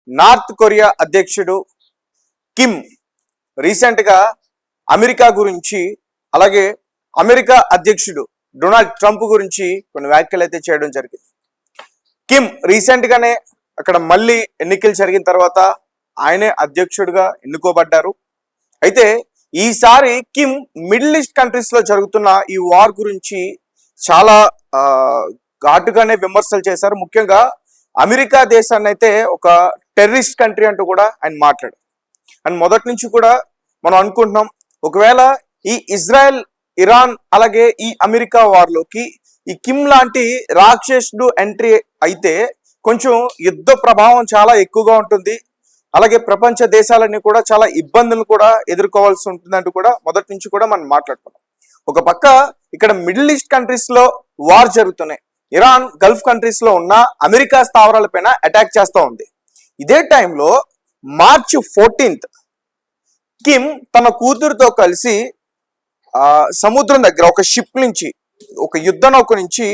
North Korea అధ్యక్షుడు Kim recent గా America గురించి అలాగే అమెరికా అధ్యక్షుడు డొనాల్డ్ ట్రంప్ గురించి కొన్ని వ్యాఖ్యలు అయితే చేయడం జరిగింది. కిమ్ రీసెంట్ గానే అక్కడ మళ్ళీ ఎన్నికలు జరిగిన తర్వాత ఆయనే అధ్యక్షుడిగా ఎన్నుకోబడ్డారు. అయితే ఈసారి కిమ్ మిడిల్ ఈస్ట్ కంట్రీస్ లో జరుగుతున్న ఈ వార్ గురించి చాలా ఘాటుగానే విమర్శలు చేశారు. ముఖ్యంగా అమెరికా దేశాన్ని అయితే ఒక టెర్రరిస్ట్ కంట్రీ అంటూ కూడా ఆయన మాట్లాడారు. అండ్ మొదటి నుంచి కూడా మనం అనుకుంటున్నాం, ఒకవేళ ఈ ఇజ్రాయెల్ ఇరాన్ అలాగే ఈ అమెరికా వార్లోకి ఈ కిమ్ లాంటి రాక్షసుడు ఎంట్రీ అయితే కొంచెం యుద్ధ ప్రభావం చాలా ఎక్కువగా ఉంటుంది. అలాగే ప్రపంచ దేశాలన్నీ కూడా చాలా ఇబ్బందులు కూడా ఎదుర్కోవాల్సి ఉంటుందంటూ కూడా మొదటి నుంచి కూడా మనం మాట్లాడుకున్నాం. ఒక పక్క ఇక్కడ మిడిల్ ఈస్ట్ కంట్రీస్ లో వార్ జరుగుతున్నాయి. ఇరాన్ గల్ఫ్ కంట్రీస్ లో ఉన్న అమెరికా స్థావరాలపైన అటాక్ చేస్తూ ఉంది. ఇదే టైంలో మార్చి 14th కిమ్ తన కూతురుతో కలిసి సముద్రం దగ్గర ఒక షిప్ నుంచి, ఒక యుద్ధ నౌక నుంచి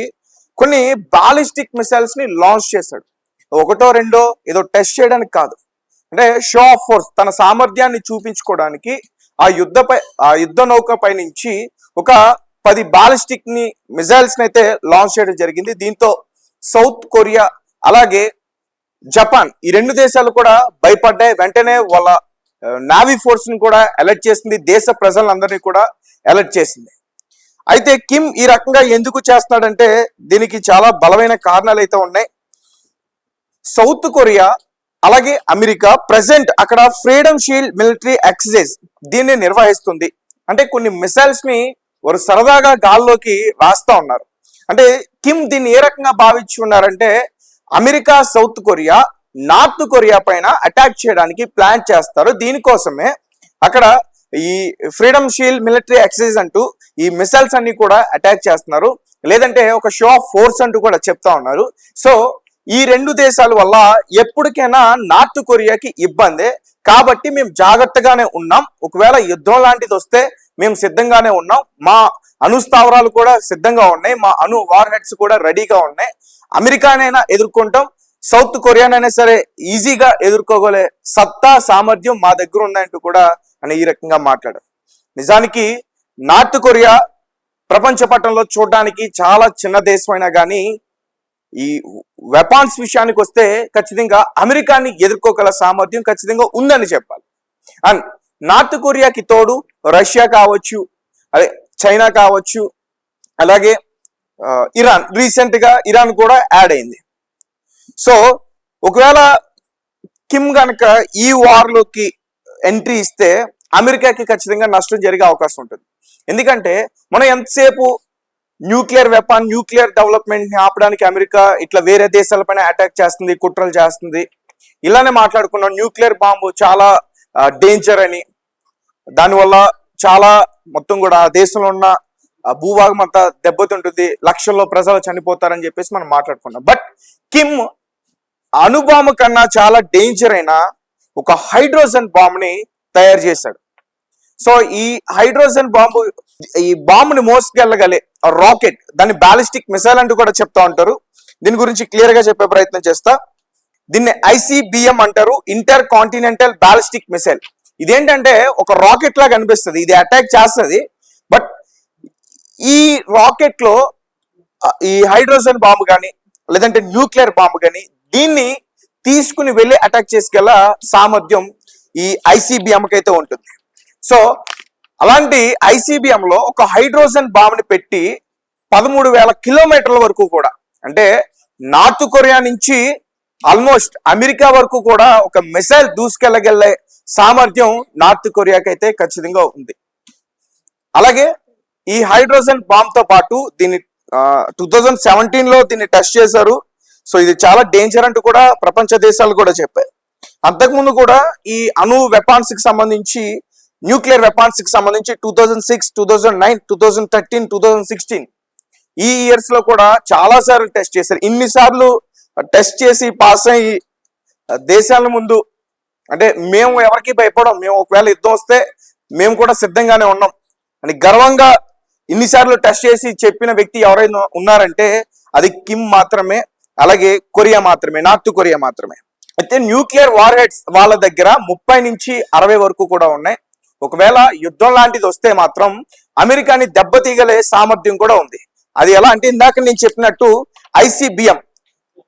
కొన్ని బాలిస్టిక్ మిసైల్స్ ని లాంచ్ చేశాడు. ఒకటో రెండో ఏదో టెస్ట్ చేయడానికి కాదు, అంటే షో ఆఫ్ ఫోర్స్, తన సామర్థ్యాన్ని చూపించుకోవడానికి ఆ యుద్ధ నౌక పై నుంచి ఒక 10 బాలిస్టిక్ మిసైల్స్ ని అయితే లాంచ్ చేయడం జరిగింది. దీంతో సౌత్ కొరియా అలాగే జపాన్ ఈ రెండు దేశాలు కూడా భయపడ్డాయి. వెంటనే వాళ్ళ నావీ ఫోర్స్ ని కూడా అలర్ట్ చేసింది, దేశ ప్రజలందరినీ కూడా అలర్ట్ చేసింది. అయితే కిమ్ ఈ రకంగా ఎందుకు చేస్తున్నాడంటే దీనికి చాలా బలమైన కారణాలు అయితే ఉన్నాయి. సౌత్ కొరియా అలాగే అమెరికా ప్రెసెంట్ అక్కడ ఫ్రీడమ్ షీల్డ్ మిలిటరీ ఎక్సర్సైజ్ దీన్ని నిర్వహిస్తుంది. అంటే కొన్ని మిసైల్స్ ని వారు సరదాగా గాల్లోకి వేస్తా ఉన్నారు. అంటే కిమ్ దీన్ని ఏ రకంగా భావించి ఉన్నారంటే America south Korea north Korea పైన అటాక్ చేయడానికి ప్లాన్ చేస్తారు. దీనికోసమే అక్కడ ఈ ఫ్రీడమ్ షీల్డ్ మిలిటరీ ఎక్సర్సైజ్ అంటూ ఈ మిసైల్స్ అన్ని కూడా అటాక్ చేస్తున్నారు, లేదంటే ఒక షో ఆఫ్ ఫోర్స్ అంటూ కూడా చెప్తా ఉన్నారు. సో ఈ రెండు దేశాల వల్ల ఎప్పటికైనా నార్త్ కొరియాకి ఇబ్బందే, కాబట్టి మేము జాగ్రత్తగానే ఉన్నాం. ఒకవేళ యుద్ధం లాంటిది వస్తే మేము సిద్ధంగానే ఉన్నాం. మా అణుస్థావరాలు కూడా సిద్ధంగా ఉన్నాయి, మా వార్ హెడ్స్ కూడా రెడీగా ఉన్నాయి. అమెరికానైనా ఎదుర్కొంటాం, సౌత్ కొరియానైనా సరే ఈజీగా ఎదుర్కోగలే సత్తా సామర్థ్యం మా దగ్గర ఉన్నాయంటూ కూడా అని ఈ రకంగా మాట్లాడారు. నిజానికి నార్త్ కొరియా ప్రపంచ పటంలో చూడడానికి చాలా చిన్న దేశం అయినా కానీ ఈ వెపాన్స్ విషయానికి వస్తే ఖచ్చితంగా అమెరికాని ఎదుర్కోగల సామర్థ్యం ఖచ్చితంగా ఉందని చెప్పాలి. అండ్ నార్త్ కొరియాకి తోడు రష్యా కావచ్చు, అదే చైనా కావచ్చు, అలాగే ఇరాన్, రీసెంట్ గా ఇరాన్ కూడా యాడ్ అయింది. సో ఒకవేళ కిమ్ గనక ఈ వార్లోకి ఎంట్రీ ఇస్తే అమెరికాకి ఖచ్చితంగా నష్టం జరిగే అవకాశం ఉంటుంది. ఎందుకంటే మనం ఎంతసేపు న్యూక్లియర్ వెపన్, న్యూక్లియర్ డెవలప్మెంట్ ని ఆపడానికి అమెరికా ఇట్లా వేరే దేశాలపైన అటాక్ చేస్తుంది, కుట్రలు చేస్తుంది, ఇలానే మాట్లాడుకున్నాం. న్యూక్లియర్ బాంబు చాలా డేంజర్ అని, దానివల్ల చాలా మొత్తం కూడా దేశంలో ఉన్న భూభాగం అంతా దెబ్బతింటుంది, లక్షల్లో ప్రజలు చనిపోతారని చెప్పేసి మనం మాట్లాడుకున్నాం. బట్ కిమ్ అణుబాంబు కన్నా చాలా డేంజర్ అయిన ఒక హైడ్రోజన్ బాంబ్ ని తయారు చేశాడు. సో ఈ హైడ్రోజన్ బాంబు, ఈ బాంబుని మోసుకెళ్ళగలే రాకెట్, దాన్ని బాలిస్టిక్ మిసైల్ అంటూ కూడా చెప్తా ఉంటారు. దీని గురించి క్లియర్ గా చెప్పే ప్రయత్నం చేస్తా. దీన్ని ICBM అంటారు, ఇంటర్ కాంటినెంటల్ బాలిస్టిక్ మిసైల్. ఇదేంటంటే ఒక రాకెట్ లాగా అనిపిస్తుంది, ఇది అటాక్ చేస్తుంది. బట్ ఈ రాకెట్ లో ఈ హైడ్రోజన్ బాంబు కానీ లేదంటే న్యూక్లియర్ బాంబు కానీ దీన్ని తీసుకుని వెళ్ళి అటాక్ చేసుకెళ్ళ సామర్థ్యం ఈ ICBM కి అయితే ఉంటుంది. సో అలాంటి ICBM లో ఒక హైడ్రోజన్ బాంబుని పెట్టి 13,000 కిలోమీటర్ల వరకు కూడా, అంటే నార్త్ కొరియా నుంచి ఆల్మోస్ట్ అమెరికా వరకు కూడా ఒక మిసైల్ దూసుకెళ్ళగలే సామర్థ్యం నార్త్ కొరియాకి అయితే ఖచ్చితంగా ఉంది. అలాగే ఈ హైడ్రోజన్ బాంబ్ తో పాటు దీన్ని 2017 లో దీన్ని టెస్ట్ చేశారు. సో ఇది చాలా డేంజర్ అంటూ కూడా ప్రపంచ దేశాలు కూడా చెప్పాయి. అంతకుముందు కూడా ఈ వెపాన్స్ కి సంబంధించి, న్యూక్లియర్ వెపాన్స్ కి సంబంధించి 2006, 2009, 2013, 2016 ఈ ఇయర్స్ లో కూడా చాలా సార్లు టెస్ట్ చేశారు. ఇన్నిసార్లు టెస్ట్ చేసి పాస్ అయ్యి దేశాల ముందు, అంటే మేము ఎవరికి భయపడం, మేము ఒకవేళ యుద్ధం వస్తే మేము కూడా సిద్ధంగానే ఉన్నాం అని గర్వంగా ఇన్నిసార్లు టెస్ట్ చేసి చెప్పిన వ్యక్తి ఎవరైనా ఉన్నారంటే అది కిమ్ మాత్రమే, అలాగే కొరియా మాత్రమే, నార్త్ కొరియా మాత్రమే. అయితే న్యూక్లియర్ వార్ హెడ్స్ వాళ్ళ దగ్గర 30 నుంచి 60 వరకు కూడా ఉన్నాయి. ఒకవేళ యుద్ధం లాంటిది వస్తే మాత్రం అమెరికాని దెబ్బతీయగలే సామర్థ్యం కూడా ఉంది. అది ఎలా అంటే ఇందాక నేను చెప్పినట్టు ICBM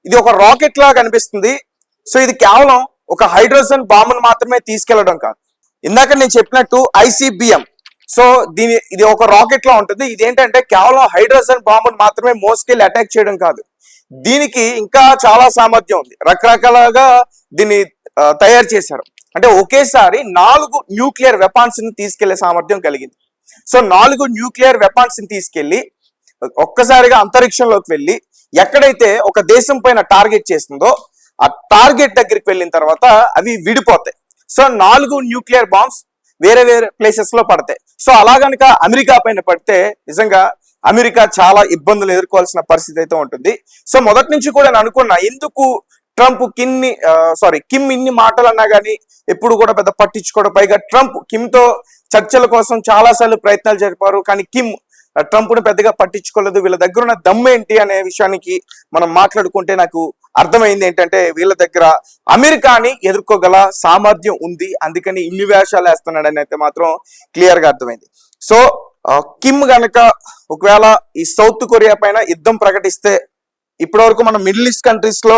ఇది ఒక రాకెట్ లాగా కనిపిస్తుంది. సో ఇది కేవలం ఒక హైడ్రోజన్ బాంబును మాత్రమే తీసుకెళ్లడం కాదు. ఇందాక నేను చెప్పినట్టు ICBM సో ఇది ఒక రాకెట్ లా ఉంటుంది. ఇదేంటంటే కేవలం హైడ్రోజన్ బాంబును మాత్రమే మోసుకెళ్లి అటాక్ చేయడం కాదు, దీనికి ఇంకా చాలా సామర్థ్యం ఉంది. రకరకాలుగా దీన్ని తయారు చేశారు. అంటే ఒకేసారి 4 న్యూక్లియర్ వెపన్స్ ని తీసుకెళ్లే సామర్థ్యం కలిగింది. సో 4 న్యూక్లియర్ వెపన్స్ ని తీసుకెళ్లి ఒక్కసారిగా అంతరిక్షంలోకి వెళ్ళి ఎక్కడైతే ఒక దేశం పైన టార్గెట్ చేస్తుందో ఆ టార్గెట్ దగ్గరికి వెళ్ళిన తర్వాత అవి విడిపోతాయి. సో 4 న్యూక్లియర్ బాంబ్స్ వేరే వేరే ప్లేసెస్ లో పడతాయి. సో అలా గనక అమెరికా పైన పడితే నిజంగా అమెరికా చాలా ఇబ్బందులు ఎదుర్కోవాల్సిన పరిస్థితి అయితే ఉంటుంది. సో మొదటి నుంచి కూడా నేను అనుకున్నా, ఎందుకు ట్రంప్ కిమ్ ఇన్ని మాటలు అన్నా కానీ ఎప్పుడు కూడా పెద్ద పట్టించుకోవడం. పైగా ట్రంప్ కిమ్ తో చర్చల కోసం చాలా సార్లు ప్రయత్నాలు జరిపారు, కానీ కిమ్ ట్రంప్ ను పెద్దగా పట్టించుకోలేదు. వీళ్ళ దగ్గర ఉన్న దమ్మేంటి అనే విషయానికి మనం మాట్లాడుకుంటే నాకు అర్థమైంది ఏంటంటే వీళ్ళ దగ్గర అమెరికాని ఎదుర్కోగల సామర్థ్యం ఉంది, అందుకని ఇన్ని వేషాలు వేస్తున్నాడని అయితే మాత్రం క్లియర్ గా అర్థమైంది. సో కిమ్ గనక ఒకవేళ ఈ సౌత్ కొరియా పైన యుద్ధం ప్రకటిస్తే, ఇప్పటి వరకు మనం మిడిల్ ఈస్ట్ కంట్రీస్ లో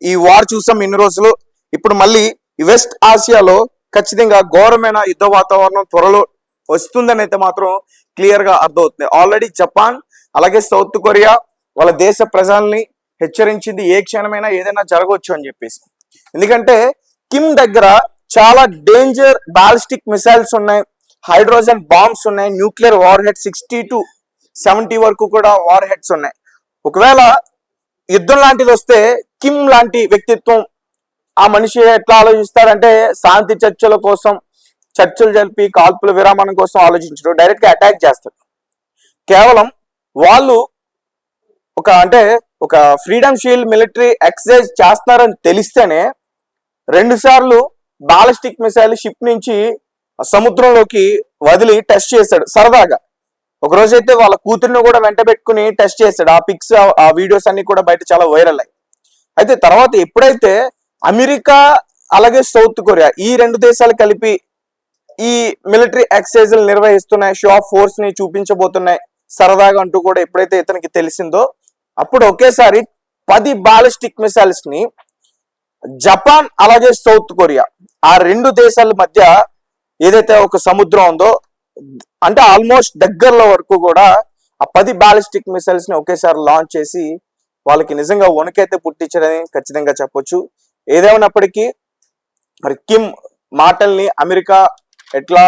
ఈ వార్ చూసాం ఇన్ని రోజులు, ఇప్పుడు మళ్ళీ వెస్ట్ ఆసియాలో ఖచ్చితంగా ఘోరమైన యుద్ధ వాతావరణం త్వరలో వస్తుందని అయితే మాత్రం క్లియర్ గా అర్థమవుతుంది. ఆల్రెడీ జపాన్ అలాగే సౌత్ కొరియా వాళ్ళ దేశ ప్రజల్ని హెచ్చరించింది, ఏ క్షణమైనా ఏదైనా జరగవచ్చు అని చెప్పేసి. ఎందుకంటే కిమ్ దగ్గర చాలా డేంజర్ బాలిస్టిక్ మిసైల్స్ ఉన్నాయి, హైడ్రోజన్ బాంబ్స్ ఉన్నాయి, న్యూక్లియర్ వార్ హెడ్ 60 to 70 వరకు కూడా వార్ హెడ్స్ ఉన్నాయి. ఒకవేళ యుద్ధం లాంటిది వస్తే కిమ్ లాంటి వ్యక్తిత్వం ఆ మనిషి ఎట్లా ఆలోచిస్తారంటే శాంతి చర్చల కోసం చర్చలు జరిపి కాల్పుల విరామం కోసం ఆలోచించడం, డైరెక్ట్ గా అటాక్ చేస్తారు. కేవలం వాళ్ళు ఒక ఫ్రీడమ్ షీల్డ్ మిలిటరీ ఎక్సర్సైజ్ చేస్తున్నారని తెలిస్తేనే 2 సార్లు బాలిస్టిక్ మిసైల్ షిప్ నుంచి సముద్రంలోకి వదిలి టెస్ట్ చేశాడు సరదాగా. ఒక రోజైతే వాళ్ళ కూతురిని కూడా వెంట పెట్టుకుని టెస్ట్ చేశాడు. ఆ పిక్స్ ఆ వీడియోస్ అన్ని కూడా బయట చాలా వైరల్ అయ్యాయి. అయితే తర్వాత ఎప్పుడైతే అమెరికా అలాగే సౌత్ కొరియా ఈ 2 దేశాలు కలిపి ఈ మిలిటరీ ఎక్సర్సైజ్లు నిర్వహిస్తున్నాయి, షో ఆఫ్ ఫోర్స్ ని చూపించబోతున్నాయి సరదాగా అంటూ కూడా ఎప్పుడైతే ఇతనికి తెలిసిందో, అప్పుడు ఒకేసారి 10 బాలిస్టిక్ మిసైల్స్ ని జపాన్ అలాగే సౌత్ కొరియా ఆ 2 దేశాల మధ్య ఏదైతే ఒక సముద్రం ఉందో అంటే ఆల్మోస్ట్ దగ్గరలో వరకు కూడా ఆ 10 బాలిస్టిక్ మిసైల్స్ ని ఒకేసారి లాంచ్ చేసి వాళ్ళకి నిజంగా వణుకైతే పుట్టించడని ఖచ్చితంగా చెప్పొచ్చు. ఏదేమైనప్పటికీ మరి కిమ్ మాటల్ని అమెరికా ఎట్లా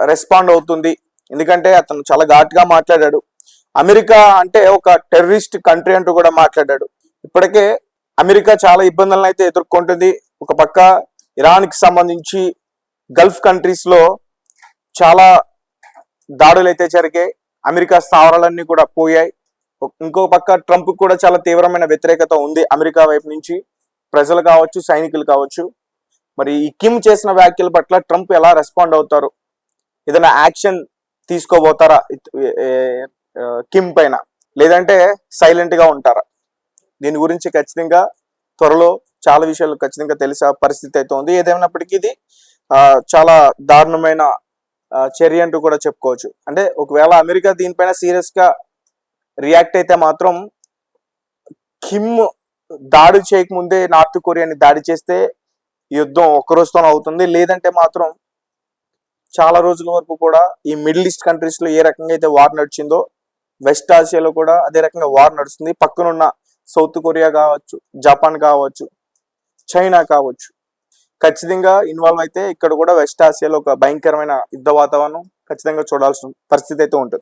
రెస్పాండ్ అవుతుంది, ఎందుకంటే అతను చాలా ఘాటుగా మాట్లాడాడు. అమెరికా అంటే ఒక టెర్రరిస్ట్ కంట్రీ అంటూ కూడా మాట్లాడాడు. ఇప్పటికే అమెరికా చాలా ఇబ్బందులను అయితే ఎదుర్కొంటుంది. ఒక పక్క ఇరాన్ కి సంబంధించి గల్ఫ్ కంట్రీస్ లో చాలా దాడులు అయితే జరిగాయి, అమెరికా స్థావరాలన్నీ కూడా పోయాయి. ఇంకో పక్క ట్రంప్ కూడా చాలా తీవ్రమైన వ్యతిరేకత ఉంది అమెరికా వైపు నుంచి, ప్రజలు కావచ్చు సైనికులు కావచ్చు. మరి ఈ కిమ్ చేసిన వ్యాఖ్యల పట్ల ట్రంప్ ఎలా రెస్పాండ్ అవుతారు, ఏదైనా యాక్షన్ తీసుకోబోతారా కిమ్ పైన, లేదంటే సైలెంట్ గా ఉంటారా? దీని గురించి ఖచ్చితంగా త్వరలో చాలా విషయాలు ఖచ్చితంగా తెలిసే పరిస్థితి అయితే ఉంది. ఏదేమైనప్పటికీ ఇది చాలా దారుణమైన చర్య అంటూ కూడా చెప్పుకోవచ్చు. అంటే ఒకవేళ అమెరికా దీనిపైన సీరియస్ గా రియాక్ట్ అయితే మాత్రం కిమ్ దాడి చేయకముందే నార్త్ కొరియాని దాడి చేస్తే యుద్ధం ఒక్క రోజుతోనే అవుతుంది, లేదంటే మాత్రం చాలా రోజుల వరకు కూడా ఈ మిడిల్ ఈస్ట్ కంట్రీస్ లో ఏ రకంగా అయితే వార్ నడిచిందో వెస్ట్ ఆసియాలో కూడా అదే రకంగా వార్ నడుస్తుంది. పక్కనున్న సౌత్ కొరియా కావచ్చు, జపాన్ కావచ్చు, చైనా కావచ్చు, ఖచ్చితంగా ఇన్వాల్వ్ అయితే ఇక్కడ కూడా వెస్ట్ ఆసియాలో ఒక భయంకరమైన యుద్ధ వాతావరణం ఖచ్చితంగా చూడాల్సిన పరిస్థితి అయితే ఉంటుంది.